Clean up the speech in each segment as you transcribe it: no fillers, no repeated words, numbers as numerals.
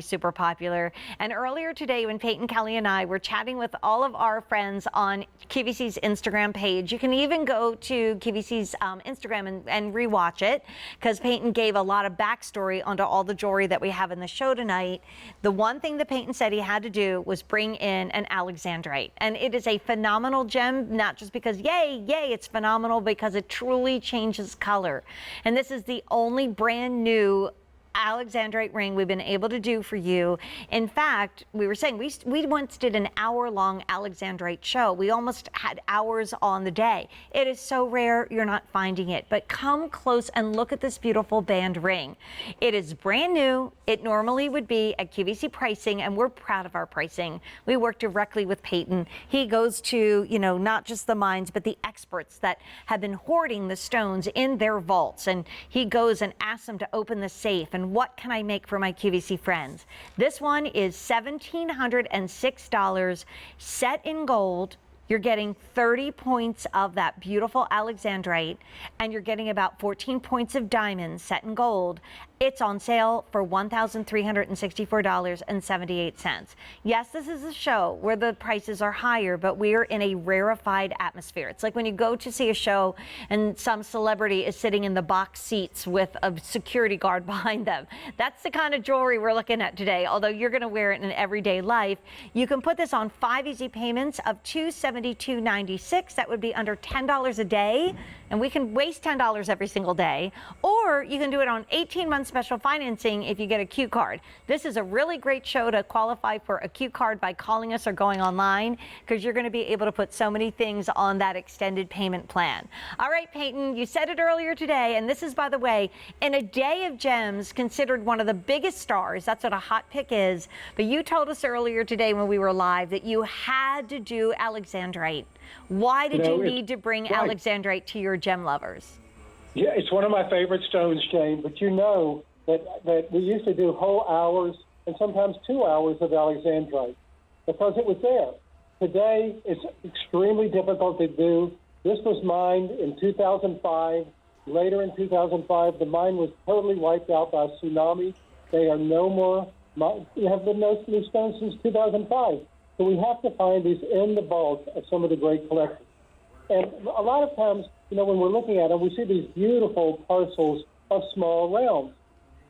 super popular. And earlier today, when Peyton, Kelly, and I were chatting with all of our friends on QVC's Instagram page, you can even go to QVC's Instagram and rewatch it, because Peyton gave a lot of backstory onto all the jewelry that we have in the show tonight. The one thing that Peyton said he had to do was bring in an Alexandrite, and it is a phenomenal gem, not just because yay, it's phenomenal, because it truly changes color. And this is the only brand new Alexandrite ring we've been able to do for you. In fact, we were saying we once did an hour-long Alexandrite show. We almost had hours on the day. It is so rare you're not finding it, but come close and look at this beautiful band ring. It is brand new. It normally would be at QVC pricing, and we're proud of our pricing. We work directly with Peyton. He goes to, not just the mines, but the experts that have been hoarding the stones in their vaults, and he goes and asks them to open the safe and what can I make for my QVC friends. This one is $1,706 set in gold. You're getting 30 points of that beautiful Alexandrite, and you're getting about 14 points of diamonds set in gold. It's on sale for $1,364.78. Yes, this is a show where the prices are higher, but we're in a rarefied atmosphere. It's like when you go to see a show and some celebrity is sitting in the box seats with a security guard behind them. That's the kind of jewelry we're looking at today. Although you're going to wear it in everyday life, you can put this on 5 easy payments of $272.96. That would be under $10 a day, and we can waste $10 every single day. Or you can do it on 18 months special financing if you get a Q card. This is a really great show to qualify for a Q card by calling us or going online, because you're going to be able to put so many things on that extended payment plan. All right, Peyton, you said it earlier today, and this is, by the way, in a day of gems, considered one of the biggest stars. That's what a hot pick is. But you told us earlier today when we were live that you had to do Alexandrite. Why did you need to bring Alexandrite to your gem lovers? Yeah, it's one of my favorite stones, Jane, but you know that we used to do whole hours and sometimes 2 hours of Alexandrite because it was there. Today, it's extremely difficult to do. This was mined in 2005. Later in 2005, the mine was totally wiped out by a tsunami. They are no more. There have been no new stones since 2005. So we have to find these in the vault of some of the great collectors. And a lot of times, when we're looking at them, we see these beautiful parcels of small rounds.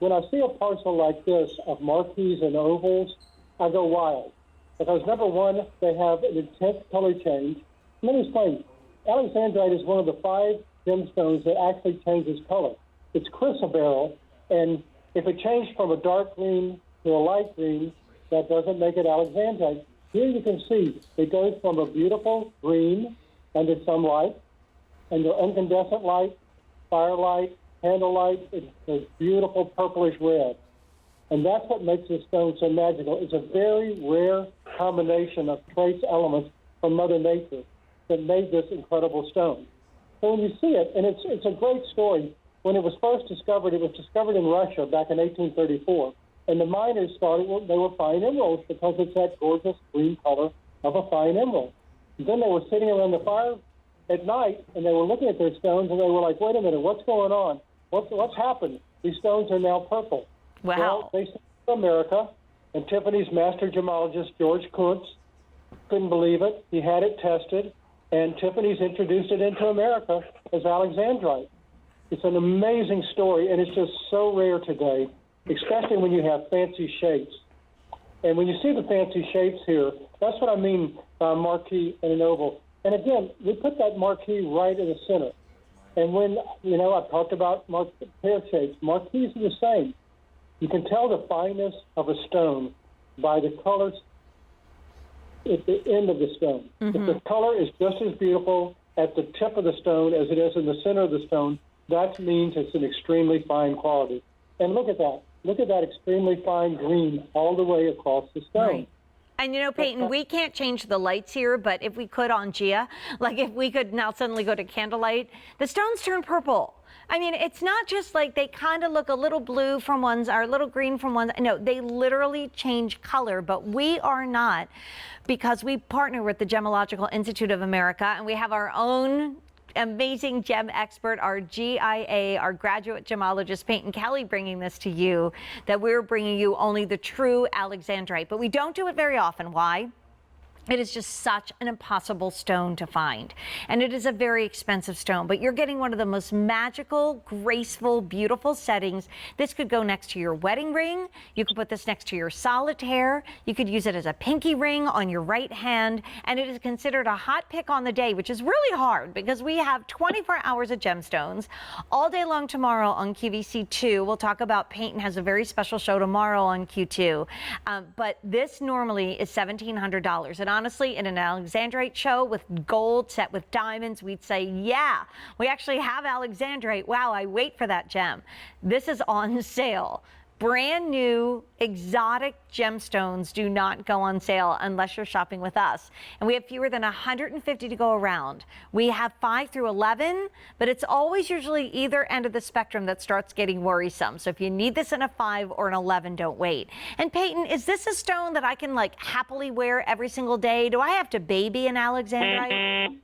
When I see a parcel like this of Marquise and ovals, I go wild. Because number one, they have an intense color change. Let me explain. Alexandrite is one of the 5 gemstones that actually changes color. It's chrysoberyl, and if it changed from a dark green to a light green, that doesn't make it Alexandrite. Here you can see it goes from a beautiful green under some light, under incandescent light, firelight, candlelight, it's a beautiful purplish red. And that's what makes this stone so magical. It's a very rare combination of trace elements from Mother Nature that made this incredible stone. So when you see it, and it's a great story, when it was first discovered, it was discovered in Russia back in 1834. And the miners thought they were fine emeralds because it's that gorgeous green color of a fine emerald. And then they were sitting around the fire at night, and they were looking at their stones, and they were like, wait a minute, what's going on? What's happened? These stones are now purple. Wow. Well, they sent to America, and Tiffany's master gemologist, George Kuntz, couldn't believe it. He had it tested, and Tiffany's introduced it into America as Alexandrite. It's an amazing story, and it's just so rare today, especially when you have fancy shapes. And when you see the fancy shapes here, that's what I mean by a marquee and an oval. And again, we put that marquee right in the center. And when, I've talked about pear shapes, marquees are the same. You can tell the fineness of a stone by the colors at the end of the stone. Mm-hmm. If the color is just as beautiful at the tip of the stone as it is in the center of the stone, that means it's an extremely fine quality. And look at that. Look at that extremely fine green all the way across the stone. Right. And Peyton, we can't change the lights here, but if we could on Gia, like if we could now suddenly go to candlelight, the stones turn purple. I mean, it's not just like they kind of look a little blue from ones or a little green from ones. No, they literally change color, but we are not, because we partner with the Gemological Institute of America, and we have our own amazing gem expert, our GIA, our graduate gemologist, Peyton Kelly, bringing this to you, that we're bringing you only the true Alexandrite. But we don't do it very often. Why? It is just such an impossible stone to find. And it is a very expensive stone, but you're getting one of the most magical, graceful, beautiful settings. This could go next to your wedding ring. You could put this next to your solitaire. You could use it as a pinky ring on your right hand. And it is considered a hot pick on the day, which is really hard because we have 24 hours of gemstones all day long tomorrow on QVC2. We'll talk about Peyton has a very special show tomorrow on Q2. But this normally is $1,700. And honestly, in an Alexandrite show with gold set with diamonds, we'd say, yeah, we actually have Alexandrite. Wow, I wait for that gem. This is on sale. Brand new exotic gemstones do not go on sale unless you're shopping with us. And we have fewer than 150 to go around. We have 5 through 11, but it's always usually either end of the spectrum that starts getting worrisome. So if you need this in a 5 or an 11, don't wait. And Peyton, is this a stone that I can like happily wear every single day? Do I have to baby an Alexandrite?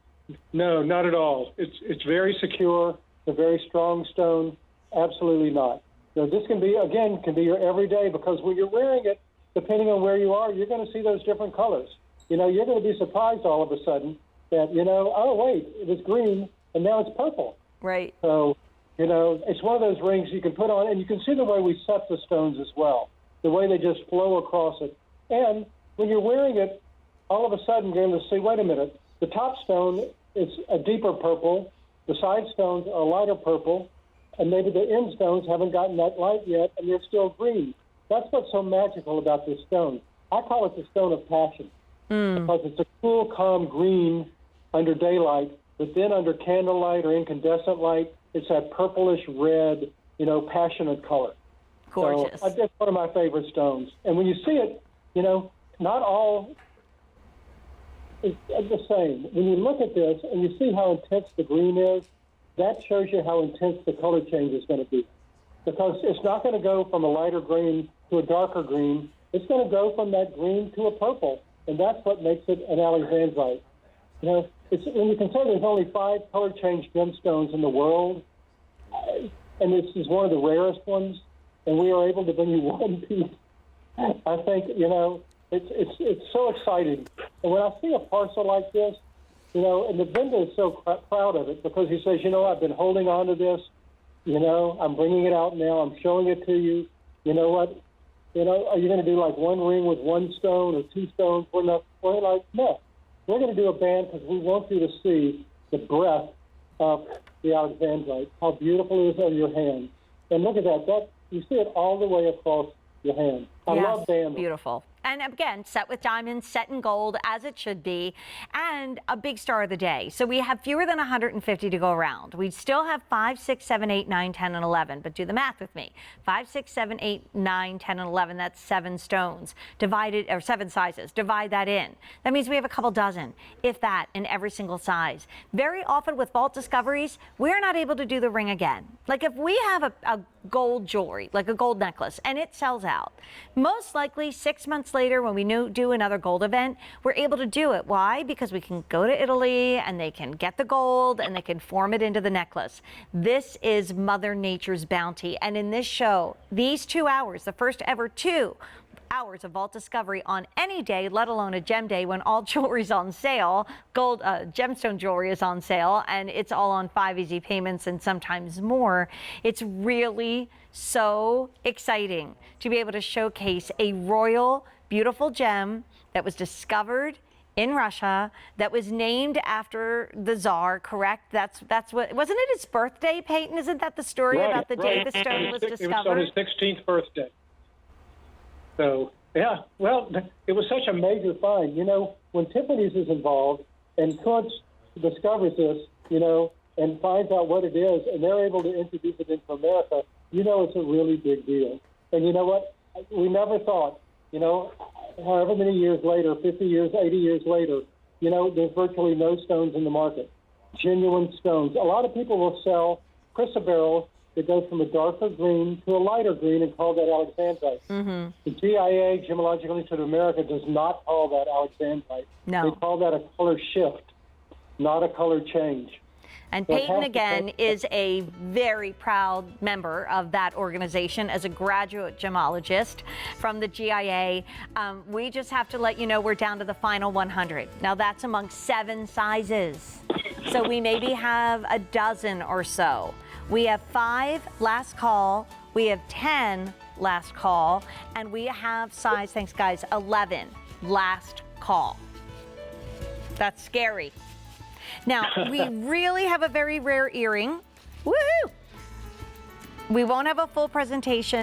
No, not at all. It's very secure. It's a very strong stone. Absolutely not. So this can be your everyday, because when you're wearing it, depending on where you are, you're going to see those different colors. You're going to be surprised all of a sudden that, oh, wait, it was green and now it's purple. Right. So, it's one of those rings you can put on, and you can see the way we set the stones as well, the way they just flow across it. And when you're wearing it, all of a sudden you're going to see, wait a minute, the top stone is a deeper purple, the side stones are a lighter purple, and maybe the end stones haven't gotten that light yet, and they're still green. That's what's so magical about this stone. I call it the stone of passion, because it's a cool, calm green under daylight, but then under candlelight or incandescent light, it's that purplish red, passionate color. Gorgeous. So that's one of my favorite stones. And when you see it, not all is the same. When you look at this and you see how intense the green is, that shows you how intense the color change is going to be. Because it's not going to go from a lighter green to a darker green. It's going to go from that green to a purple. And that's what makes it an Alexandrite. When you consider there's only 5 color change gemstones in the world, and this is one of the rarest ones, and we are able to bring you one piece, I think, it's so exciting. And when I see a parcel like this, and the vendor is so proud of it, because he says, I've been holding on to this, I'm bringing it out now, I'm showing it to you. You know what? Are you going to do like one ring with 1 stone or 2 stones? We're like, no. We're going to do a band because we want you to see the breadth of the Alexandrite, how beautiful it is on your hand. And look at that. You see it all the way across your hand. I love bands. Beautiful. And again, set with diamonds, set in gold, as it should be, and a big star of the day. So we have fewer than 150 to go around. We still have 5, 6, 7, 8, 9, 10, and 11, but do the math with me. 5, 6, 7, 8, 9, 10, and 11, that's 7 stones divided, or 7 sizes. Divide that in. That means we have a couple dozen, if that, in every single size. Very often with vault discoveries, we're not able to do the ring again. Like if we have a gold jewelry, like a gold necklace, and it sells out, most likely 6 months later when we do another gold event, we're able to do it. Why? Because we can go to Italy and they can get the gold and they can form it into the necklace. This is Mother Nature's bounty. And in this show, these 2 hours, the first ever 2 hours of vault discovery on any day, let alone a gem day when all jewelry is on sale, gold gemstone jewelry is on sale, and it's all on 5 easy payments and sometimes more. It's really so exciting to be able to showcase a royal, beautiful gem that was discovered in Russia, that was named after the Tsar, correct? That's what, wasn't it his birthday, Peyton? Isn't that the story about the day the stone was discovered? It was on his 16th birthday. So, yeah, well, it was such a major find. When Tiffany's is involved and Kuntz discovers this, and finds out what it is, and they're able to introduce it into America, it's a really big deal. And you know what? We never thought, however many years later, 50 years, 80 years later, there's virtually no stones in the market. Genuine stones. A lot of people will sell chrysoberyl that goes from a darker green to a lighter green and call that Alexandrite. Mm-hmm. The GIA, Gemological Institute of America, does not call that Alexandrite. No. They call that a color shift, not a color change. And But Peyton, half the again, time- is a very proud member of that organization as a graduate gemologist from the GIA. We just have to let you know we're down to the final 100. Now, that's among 7 sizes. So we maybe have a dozen or so. We have 5 last call. We have 10 last call. And we have size, thanks guys, 11 last call. That's scary. Now, we really have a very rare earring. Woohoo! We won't have a full presentation.